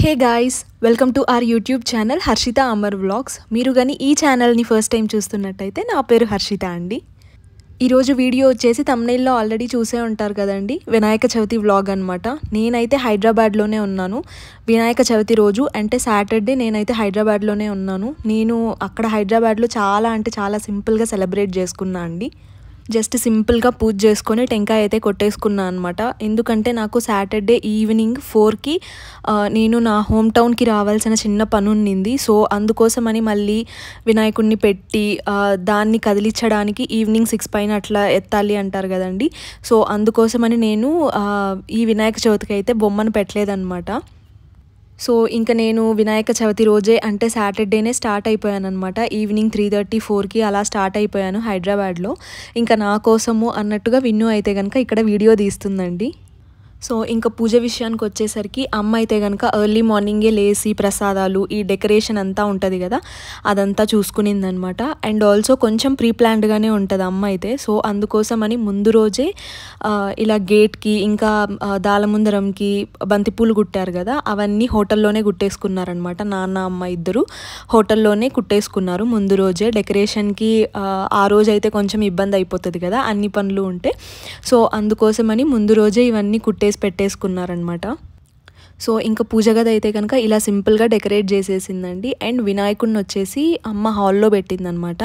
Hey guys, welcome to our YouTube channel Harshita Amar vlogs. మీరు కానీ ఈ ఛానల్ని ఫస్ట్ టైం చూస్తున్నట్టయితే నా పేరు హర్షిత అండి. ఈరోజు వీడియో వచ్చేసి తమ్నైల్లో ఆల్రెడీ చూసే ఉంటారు కదండి, వినాయక చవితి వ్లాగ్ అనమాట. నేనైతే హైదరాబాద్లోనే ఉన్నాను. వినాయక చవితి రోజు అంటే సాటర్డే నేనైతే హైదరాబాద్లోనే ఉన్నాను. నేను అక్కడ హైదరాబాద్లో చాలా సింపుల్గా సెలబ్రేట్ చేసుకున్నా అండి. జస్ట్ సింపుల్గా పూజ చేసుకొని టెంకాయ అయితే కొట్టేసుకున్నాను అనమాట. ఎందుకంటే నాకు సాటర్డే ఈవినింగ్ 4కి నేను నా హోమ్ టౌన్కి రావాల్సిన చిన్న పని ఉన్నింది. సో అందుకోసమని మళ్ళీ వినాయకుడిని పెట్టి దాన్ని కదిలించడానికి ఈవినింగ్ 6 పైన అట్లా ఎత్తాలి అంటారు కదండి. సో అందుకోసమని నేను ఈ వినాయక చవితికి అయితే బొమ్మను పెట్టలేదన్నమాట. సో ఇంకా నేను వినాయక చవితి రోజే అంటే సాటర్డేనే స్టార్ట్ అయిపోయాను అనమాట. ఈవినింగ్ 3:30, 4కి అలా స్టార్ట్ అయిపోయాను హైదరాబాద్లో. ఇంకా నా కోసము అన్నట్టుగా విన్ను అయితే కనుక ఇక్కడ వీడియో తీస్తుందండి. సో ఇంకా పూజ విషయానికి వచ్చేసరికి అమ్మ అయితే కనుక ఎర్లీ మార్నింగే లేసి ప్రసాదాలు ఈ డెకరేషన్ అంతా ఉంటుంది కదా, అదంతా చూసుకునిందనమాట. అండ్ ఆల్సో కొంచెం ప్రీ ప్లాన్డ్గానే ఉంటుంది అమ్మ అయితే. సో అందుకోసమని ముందు రోజే ఇలా గేట్కి ఇంకా దాలముందరంకి బంతిపూలు కుట్టారు కదా, అవన్నీ హోటల్లోనే కుట్టేసుకున్నారనమాట. నాన్న అమ్మ ఇద్దరు హోటల్లోనే కుట్టేసుకున్నారు ముందు రోజే. డెకరేషన్కి ఆ రోజు అయితే కొంచెం ఇబ్బంది అయిపోతుంది కదా అన్ని పనులు ఉంటే. సో అందుకోసమని ముందు రోజే ఇవన్నీ పెట్టేసుకున్నారనమాట. సో ఇంకా పూజ గది అయితే కనుక ఇలా సింపుల్గా డెకరేట్ చేసేసిందండి. అండ్ వినాయకుడిని వచ్చేసి అమ్మ హాల్లో పెట్టిందనమాట.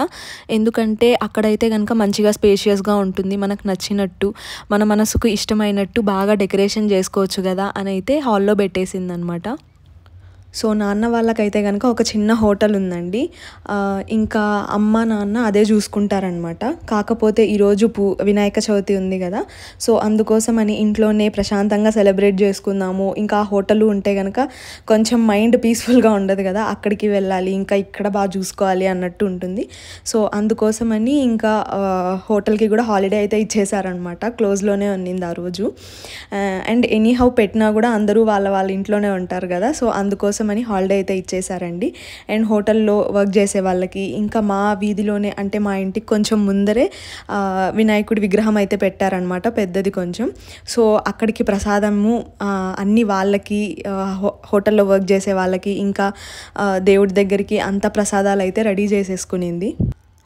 ఎందుకంటే అక్కడైతే కనుక మంచిగా స్పేషియస్గా ఉంటుంది, మనకు నచ్చినట్టు మన మనసుకు ఇష్టమైనట్టు బాగా డెకరేషన్ చేసుకోవచ్చు కదా అని అయితే హాల్లో పెట్టేసిందనమాట. సో నాన్న వాళ్ళకైతే కనుక ఒక చిన్న హోటల్ ఉందండి. ఇంకా అమ్మ నాన్న అదే చూసుకుంటారనమాట. కాకపోతే ఈరోజు వినాయక చవితి ఉంది కదా, సో అందుకోసమని ఇంట్లోనే ప్రశాంతంగా సెలబ్రేట్ చేసుకుందాము. ఇంకా ఆ హోటల్ ఉంటే కనుక కొంచెం మైండ్ పీస్ఫుల్గా ఉండదు కదా, అక్కడికి వెళ్ళాలి ఇంకా ఇక్కడ బాగా చూసుకోవాలి అన్నట్టు ఉంటుంది. సో అందుకోసమని ఇంకా హోటల్కి కూడా హాలిడే అయితే ఇచ్చేసారనమాట. క్లోజ్లోనే ఉన్నింది ఆ రోజు. అండ్ ఎనీహౌ పెట్టినా కూడా అందరూ వాళ్ళ ఇంట్లోనే ఉంటారు కదా, సో అందుకోసం అని హాలిడే అయితే ఇచ్చేసారండి. అండ్ హోటల్లో వర్క్ చేసే వాళ్ళకి ఇంకా మా వీధిలోనే అంటే మా ఇంటికి కొంచెం ముందరే వినాయకుడి విగ్రహం అయితే పెట్టారనమాట, పెద్దది కొంచెం. సో అక్కడికి ప్రసాదము అన్ని వాళ్ళకి హోటల్లో వర్క్ చేసే వాళ్ళకి ఇంకా దేవుడి దగ్గరికి అంత ప్రసాదాలు అయితే రెడీ చేసేసుకునింది.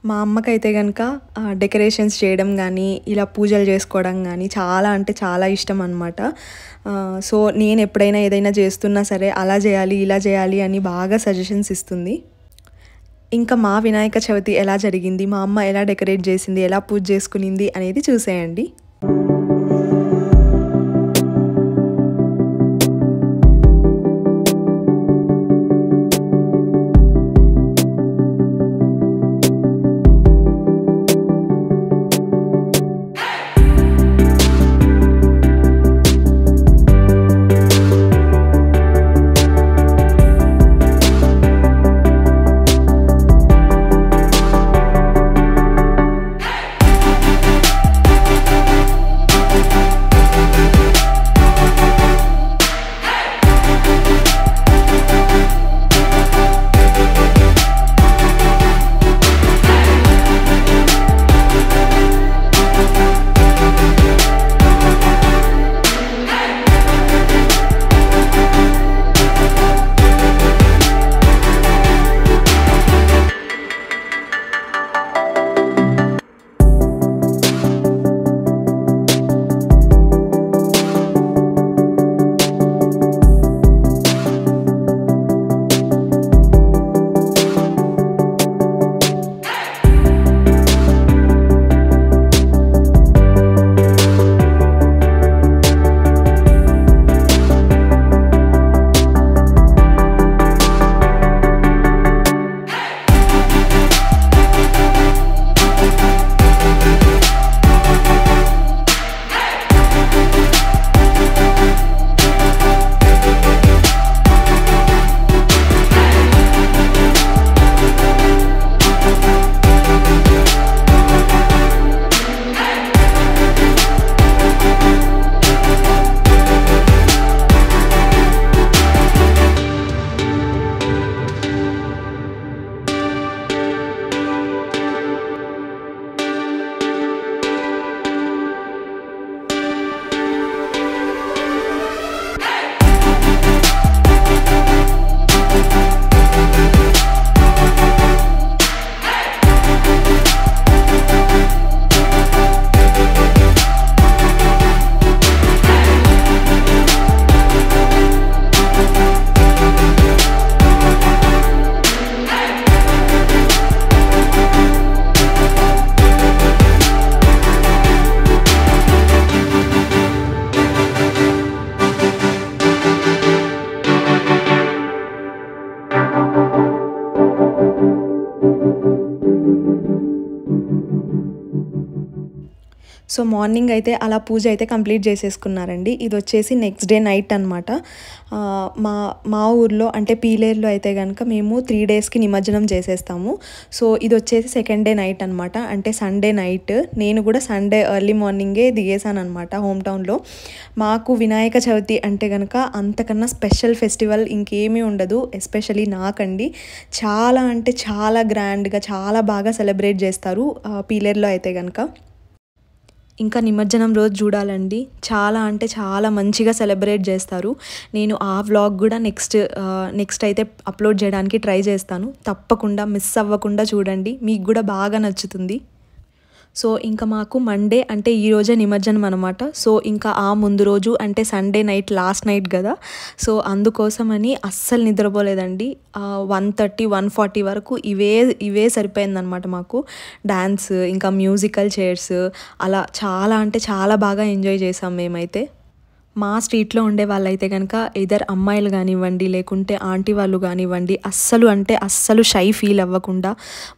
మా అమ్మకైతే కనుక డెకరేషన్స్ చేయడం కానీ ఇలా పూజలు చేసుకోవడం కానీ చాలా ఇష్టం అనమాట. సో నేను ఎప్పుడైనా ఏదైనా చేస్తున్నా సరే అలా చేయాలి ఇలా చేయాలి అని బాగా సజెషన్స్ ఇస్తుంది. ఇంకా మా వినాయక చవితి ఎలా జరిగింది, మా అమ్మ ఎలా డెకరేట్ చేసింది, ఎలా పూజ చేసుకునింది అనేది చూసేయండి. సో మార్నింగ్ అయితే అలా పూజ అయితే కంప్లీట్ చేసేసుకున్నారండి. ఇది వచ్చేసి నెక్స్ట్ డే నైట్ అనమాట. మా ఊర్లో అంటే పీలేరులో అయితే కనుక మేము 3 డేస్కి నిమజ్జనం చేసేస్తాము. సో ఇది వచ్చేసి సెకండ్ డే నైట్ అనమాట, అంటే సండే నైట్. నేను కూడా సండే ఎర్లీ మార్నింగే దిగేసాను అనమాట హోమ్ టౌన్లో. మాకు వినాయక చవితి అంటే కనుక అంతకన్నా స్పెషల్ ఫెస్టివల్ ఇంకేమీ ఉండదు, ఎస్పెషలీ నాకండి. చాలా అంటే చాలా గ్రాండ్గా చాలా బాగా సెలబ్రేట్ చేస్తారు పీలేరులో అయితే కనుక. ఇంకా నిమజ్జనం రోజు చూడాలండి, చాలా అంటే చాలా మంచిగా సెలబ్రేట్ చేస్తారు. నేను ఆ వ్లాగ్ కూడా నెక్స్ట్ అయితే అప్లోడ్ చేయడానికి ట్రై చేస్తాను. తప్పకుండా మిస్ అవ్వకుండా చూడండి, మీకు కూడా బాగా నచ్చుతుంది. సో ఇంకా మాకు మండే అంటే ఈరోజే నిమజ్జనం అనమాట. సో ఇంకా ఆ ముందు రోజు అంటే సండే నైట్ లాస్ట్ నైట్ కదా, సో అందుకోసమని అస్సలు నిద్రపోలేదండి. 1:30 1:40 వరకు ఇవే సరిపోయిందనమాట మాకు. డ్యాన్స్ ఇంకా మ్యూజికల్ చైర్స్ అలా చాలా అంటే చాలా బాగా ఎంజాయ్ చేసాం మేమైతే. మా స్ట్రీట్లో ఉండే వాళ్ళైతే కనుక ఇద్దరు అమ్మాయిలు కానివ్వండి లేకుంటే ఆంటీ వాళ్ళు కానివ్వండి అస్సలు షై ఫీల్ అవ్వకుండా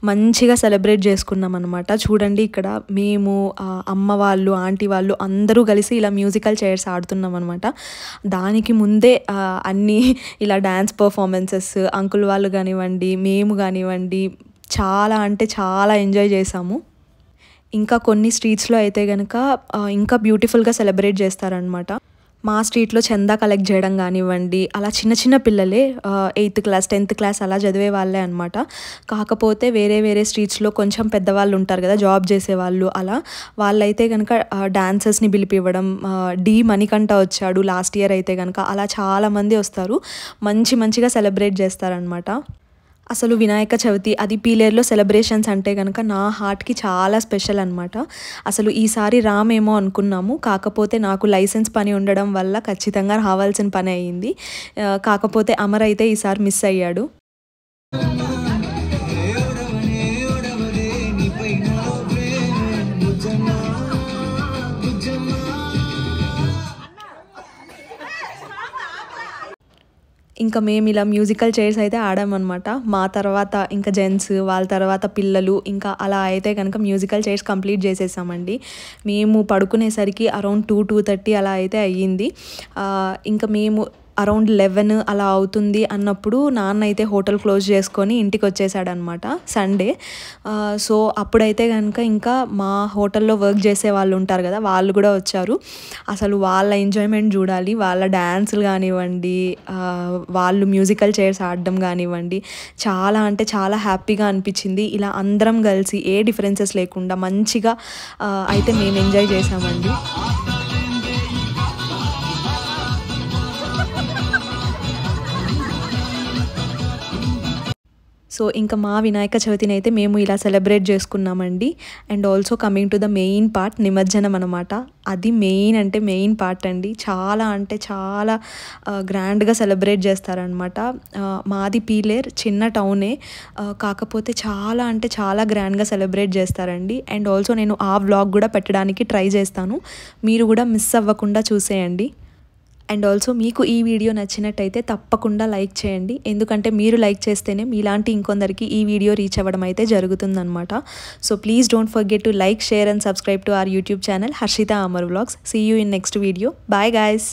మంచిగా సెలబ్రేట్ చేసుకున్నాం అనమాట. చూడండి ఇక్కడ మేము అమ్మ వాళ్ళు ఆంటీ వాళ్ళు అందరూ కలిసి ఇలా మ్యూజికల్ చైర్స్ ఆడుతున్నాం అనమాట. దానికి ముందే అన్నీ ఇలా డ్యాన్స్ పర్ఫార్మెన్సెస్ అంకుల్ వాళ్ళు కానివ్వండి మేము కానివ్వండి చాలా అంటే చాలా ఎంజాయ్ చేసాము. ఇంకా కొన్ని స్ట్రీట్స్లో అయితే కనుక ఇంకా బ్యూటిఫుల్గా సెలబ్రేట్ చేస్తారనమాట. మా స్ట్రీట్లో చందా కలెక్ట్ చేయడం కానివ్వండి అలా చిన్న పిల్లలే 8th క్లాస్ 10th క్లాస్ అలా చదివే వాళ్ళే అనమాట. కాకపోతే వేరే స్ట్రీట్స్లో కొంచెం పెద్దవాళ్ళు ఉంటారు కదా, జాబ్ చేసేవాళ్ళు, అలా వాళ్ళైతే కనుక డాన్సర్స్ని పిలిపివ్వడం. డి మణికంఠ వచ్చాడు లాస్ట్ ఇయర్ అయితే కనుక, అలా చాలామంది వస్తారు, మంచిగా సెలబ్రేట్ చేస్తారనమాట. అసలు వినాయక చవితి అది పీలేరులో సెలబ్రేషన్స్ అంటే కనుక నా హార్ట్కి చాలా స్పెషల్ అనమాట. అసలు ఈసారి రామేమో అనుకున్నాము, కాకపోతే నాకు లైసెన్స్ పని ఉండడం వల్ల ఖచ్చితంగా రావాల్సిన పని అయ్యింది. కాకపోతే అమర్ అయితే ఈసారి మిస్ అయ్యాడు. ఇంకా మేము ఇలా మ్యూజికల్ చైర్స్ అయితే ఆడామన్నమాట. మా తర్వాత ఇంకా జెంట్స్, వాళ్ళ తర్వాత పిల్లలు, ఇంకా అలా అయితే కనుక మ్యూజికల్ చైర్స్ కంప్లీట్ చేసేసామండి. మేము పడుకునేసరికి అరౌండ్ 2-2:30 అలా అయితే అయ్యింది. ఇంకా మేము అరౌండ్ 11 అలా అవుతుంది అన్నప్పుడు నాన్న అయితే హోటల్ క్లోజ్ చేసుకొని ఇంటికి వచ్చేసాడనమాట సండే. సో అప్పుడైతే కనుక ఇంకా మా హోటల్లో వర్క్ చేసే వాళ్ళు ఉంటారు కదా, వాళ్ళు కూడా వచ్చారు. అసలు వాళ్ళ ఎంజాయ్మెంట్ చూడాలి, వాళ్ళ డ్యాన్సులు కానివ్వండి, వాళ్ళు మ్యూజికల్ చైర్స్ ఆడడం కానివ్వండి, చాలా అంటే చాలా హ్యాపీగా అనిపించింది. ఇలా అందరం కలిసి ఏ డిఫరెన్సెస్ లేకుండా మంచిగా అయితే మేము ఎంజాయ్ చేసామండి. సో ఇంకా మా వినాయక చవితిని అయితే మేము ఇలా సెలబ్రేట్ చేసుకున్నామండి. And also coming to the main part, నిమజ్జనం అనమాట. అది మెయిన్ పార్ట్ అండి. చాలా అంటే చాలా గ్రాండ్గా సెలబ్రేట్ చేస్తారనమాట. మాది పీలేర్ చిన్న టౌనే, కాకపోతే చాలా అంటే చాలా గ్రాండ్గా సెలబ్రేట్ చేస్తారండి. అండ్ ఆల్సో నేను ఆ వ్లాగ్ కూడా పెట్టడానికి ట్రై చేస్తాను, మీరు కూడా మిస్ అవ్వకుండా చూసేయండి. అండ్ ఆల్సో మీకు ఈ వీడియో నచ్చినట్టయితే తప్పకుండా లైక్ చేయండి, ఎందుకంటే మీరు లైక్ చేస్తేనే మీలాంటి ఇంకొందరికి ఈ వీడియో రీచ్ అవ్వడం అయితే జరుగుతుందన్నమాట. So please don't forget to like, share and subscribe to our YouTube channel Harshita Amar vlogs. See you in next video. Bye guys.